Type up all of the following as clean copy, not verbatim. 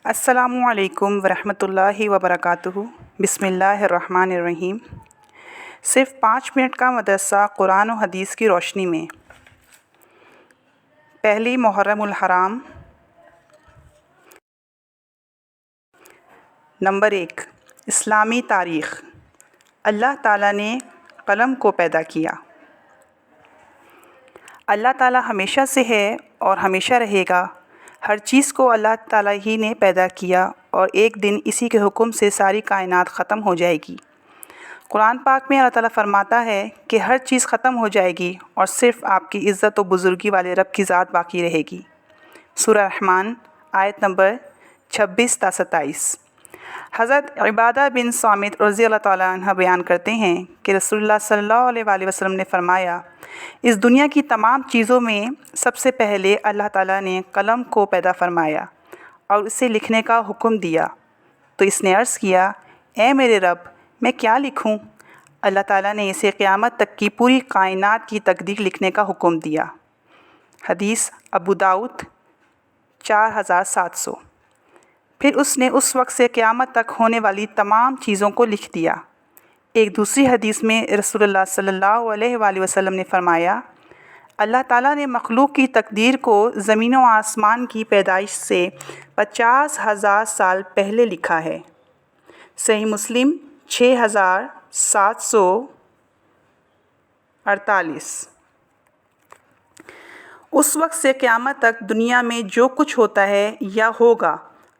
السلام علیکم ورحمۃ اللہ وبرکاتہ۔ بسم اللہ الرحمن الرحیم۔ صرف 5 منٹ کا مدرسہ قرآن و حدیث کی روشنی میں۔ پہلی محرم الحرام۔ نمبر 1، اسلامی تاریخ۔ اللہ تعالیٰ نے قلم کو پیدا کیا۔ اللہ تعالیٰ ہمیشہ سے ہے اور ہمیشہ رہے گا۔ ہر چیز کو اللہ تعالیٰ ہی نے پیدا کیا اور ایک دن اسی کے حکم سے ساری کائنات ختم ہو جائے گی۔ قرآن پاک میں اللہ تعالیٰ فرماتا ہے کہ ہر چیز ختم ہو جائے گی اور صرف آپ کی عزت و بزرگی والے رب کی ذات باقی رہے گی۔ سورہ رحمان آیت نمبر 26 تا 27۔ حضرت عبادہ بن صامت رضی اللہ تعالیٰ عنہ بیان کرتے ہیں کہ رسول اللہ صلی اللہ علیہ وآلہ وسلم نے فرمایا، اس دنیا کی تمام چیزوں میں سب سے پہلے اللہ تعالیٰ نے قلم کو پیدا فرمایا اور اسے لکھنے کا حکم دیا، تو اس نے عرض کیا، اے میرے رب، میں کیا لکھوں؟ اللہ تعالیٰ نے اسے قیامت تک کی پوری کائنات کی تقدیر لکھنے کا حکم دیا۔ حدیث ابو داؤد 4700۔ پھر اس نے اس وقت سے قیامت تک ہونے والی تمام چیزوں کو لکھ دیا۔ ایک دوسری حدیث میں رسول اللہ صلی اللہ علیہ وآلہ وسلم نے فرمایا، اللہ تعالیٰ نے مخلوق کی تقدیر کو زمین و آسمان کی پیدائش سے 50,000 سال پہلے لکھا ہے۔ صحیح مسلم 6748۔ اس وقت سے قیامت تک دنیا میں جو کچھ ہوتا ہے یا ہوگا،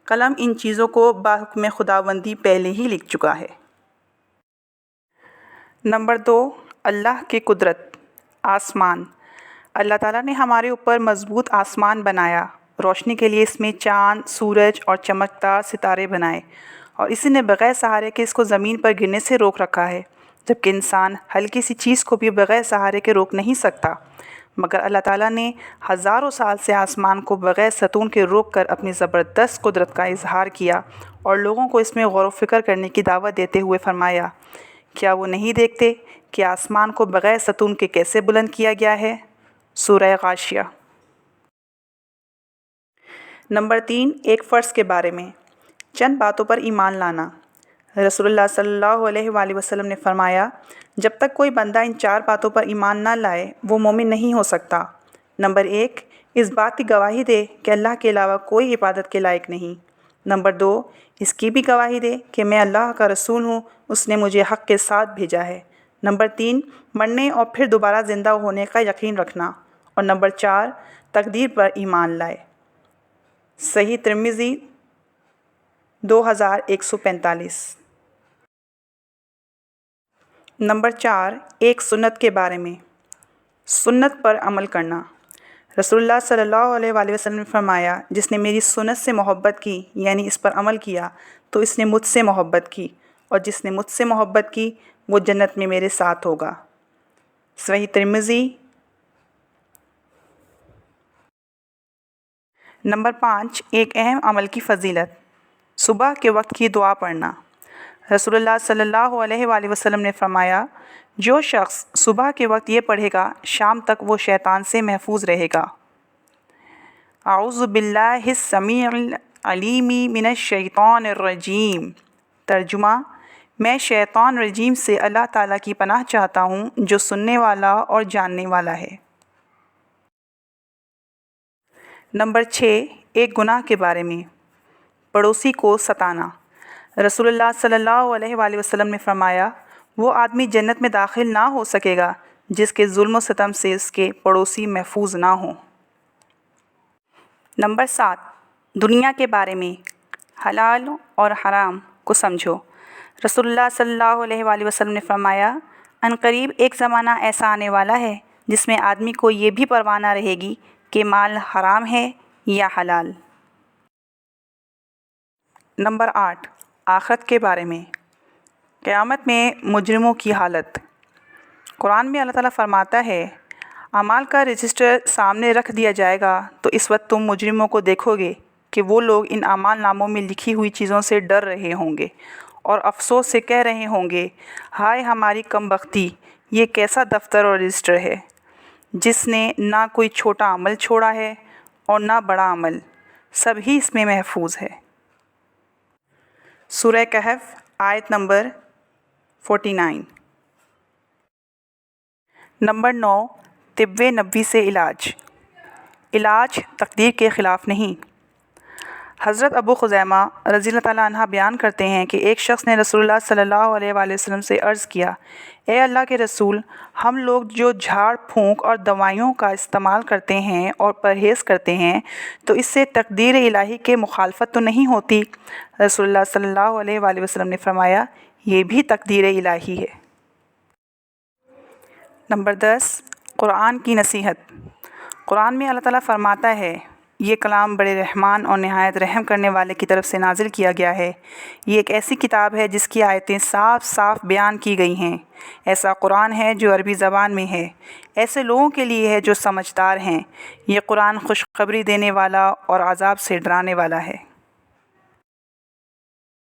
قلم ان چیزوں کو بحکم خداوندی پہلے ہی لکھ چکا ہے۔ نمبر 2، اللہ کی قدرت۔ آسمان۔ اللہ تعالیٰ نے ہمارے اوپر مضبوط آسمان بنایا، روشنی کے لیے اس میں چاند، سورج اور چمکدار ستارے بنائے، اور اسی نے بغیر سہارے کے اس کو زمین پر گرنے سے روک رکھا ہے، جبکہ انسان ہلکی سی چیز کو بھی بغیر سہارے کے روک نہیں سکتا، مگر اللہ تعالیٰ نے ہزاروں سال سے آسمان کو بغیر ستون کے روک کر اپنی زبردست قدرت کا اظہار کیا اور لوگوں کو اس میں غور و فکر کرنے کی دعوت دیتے ہوئے فرمایا، کیا وہ نہیں دیکھتے کہ آسمان کو بغیر ستون کے کیسے بلند کیا گیا ہے؟ سورہ غاشیہ۔ نمبر 3، ایک فرض کے بارے میں۔ چند باتوں پر ایمان لانا۔ رسول اللہ صلی اللہ علیہ وآلہ وسلم نے فرمایا، جب تک کوئی بندہ ان 4 باتوں پر ایمان نہ لائے وہ مومن نہیں ہو سکتا۔ نمبر 1، اس بات کی گواہی دے کہ اللہ کے علاوہ کوئی عبادت کے لائق نہیں۔ نمبر 2، اس کی بھی گواہی دے کہ میں اللہ کا رسول ہوں، اس نے مجھے حق کے ساتھ بھیجا ہے۔ نمبر 3، مرنے اور پھر دوبارہ زندہ ہونے کا یقین رکھنا۔ اور نمبر 4، تقدیر پر ایمان لائے۔ صحیح ترمذی 2145۔ نمبر 4، ایک سنت کے بارے میں۔ سنت پر عمل کرنا۔ رسول اللہ صلی اللہ علیہ وآلہ وسلم نے فرمایا، جس نے میری سنت سے محبت کی، یعنی اس پر عمل کیا، تو اس نے مجھ سے محبت کی، اور جس نے مجھ سے محبت کی وہ جنت میں میرے ساتھ ہوگا۔ صحیح ترمذی۔ نمبر 5، ایک اہم عمل کی فضیلت۔ صبح کے وقت کی دعا پڑھنا۔ رسول اللہ صلی اللہ علیہ وآلہ وسلم نے فرمایا، جو شخص صبح کے وقت یہ پڑھے گا شام تک وہ شیطان سے محفوظ رہے گا۔ اعوذ باللہ السمیع العلیم من الشیطان الرجیم۔ ترجمہ، میں شیطان رجیم سے اللہ تعالیٰ کی پناہ چاہتا ہوں جو سننے والا اور جاننے والا ہے۔ نمبر 6، ایک گناہ کے بارے میں۔ پڑوسی کو ستانا۔ رسول اللہ صلی اللہ علیہ وآلہ وسلم نے فرمایا، وہ آدمی جنت میں داخل نہ ہو سکے گا جس کے ظلم و ستم سے اس کے پڑوسی محفوظ نہ ہوں۔ نمبر 7، دنیا کے بارے میں۔ حلال اور حرام کو سمجھو۔ رسول اللہ صلی اللہ علیہ وآلہ وسلم نے فرمایا، عنقریب ایک زمانہ ایسا آنے والا ہے جس میں آدمی کو یہ بھی پرواہ نہ رہے گی کہ مال حرام ہے یا حلال۔ نمبر 8، آخرت کے بارے میں۔ قیامت میں مجرموں کی حالت۔ قرآن میں اللہ تعالیٰ فرماتا ہے، اعمال کا رجسٹر سامنے رکھ دیا جائے گا تو اس وقت تم مجرموں کو دیکھو گے کہ وہ لوگ ان اعمال ناموں میں لکھی ہوئی چیزوں سے ڈر رہے ہوں گے اور افسوس سے کہہ رہے ہوں گے، ہائے ہماری کم بختی، یہ کیسا دفتر اور رجسٹر ہے جس نے نہ کوئی چھوٹا عمل چھوڑا ہے اور نہ بڑا عمل، سب ہی اس میں محفوظ ہے۔ سورہ کہف آیت نمبر 49۔ نمبر 9، طب نبوی سے علاج۔ علاج تقدیر کے خلاف نہیں۔ حضرت ابو خزیمہ رضی اللہ تعالیٰ عنہ بیان کرتے ہیں کہ ایک شخص نے رسول اللہ صلی اللہ علیہ وآلہ وسلم سے عرض کیا، اے اللہ کے رسول، ہم لوگ جو جھاڑ پھونک اور دوائیوں کا استعمال کرتے ہیں اور پرہیز کرتے ہیں تو اس سے تقدیر الہی کے مخالفت تو نہیں ہوتی؟ رسول اللہ صلی اللہ علیہ وآلہ وسلم نے فرمایا، یہ بھی تقدیر الہی ہے۔ نمبر 10، قرآن کی نصیحت۔ قرآن میں اللہ تعالیٰ فرماتا ہے، یہ کلام بڑے رحمان اور نہایت رحم کرنے والے کی طرف سے نازل کیا گیا ہے۔ یہ ایک ایسی کتاب ہے جس کی آیتیں صاف صاف بیان کی گئی ہیں۔ ایسا قرآن ہے جو عربی زبان میں ہے، ایسے لوگوں کے لیے ہے جو سمجھدار ہیں۔ یہ قرآن خوشخبری دینے والا اور عذاب سے ڈرانے والا ہے۔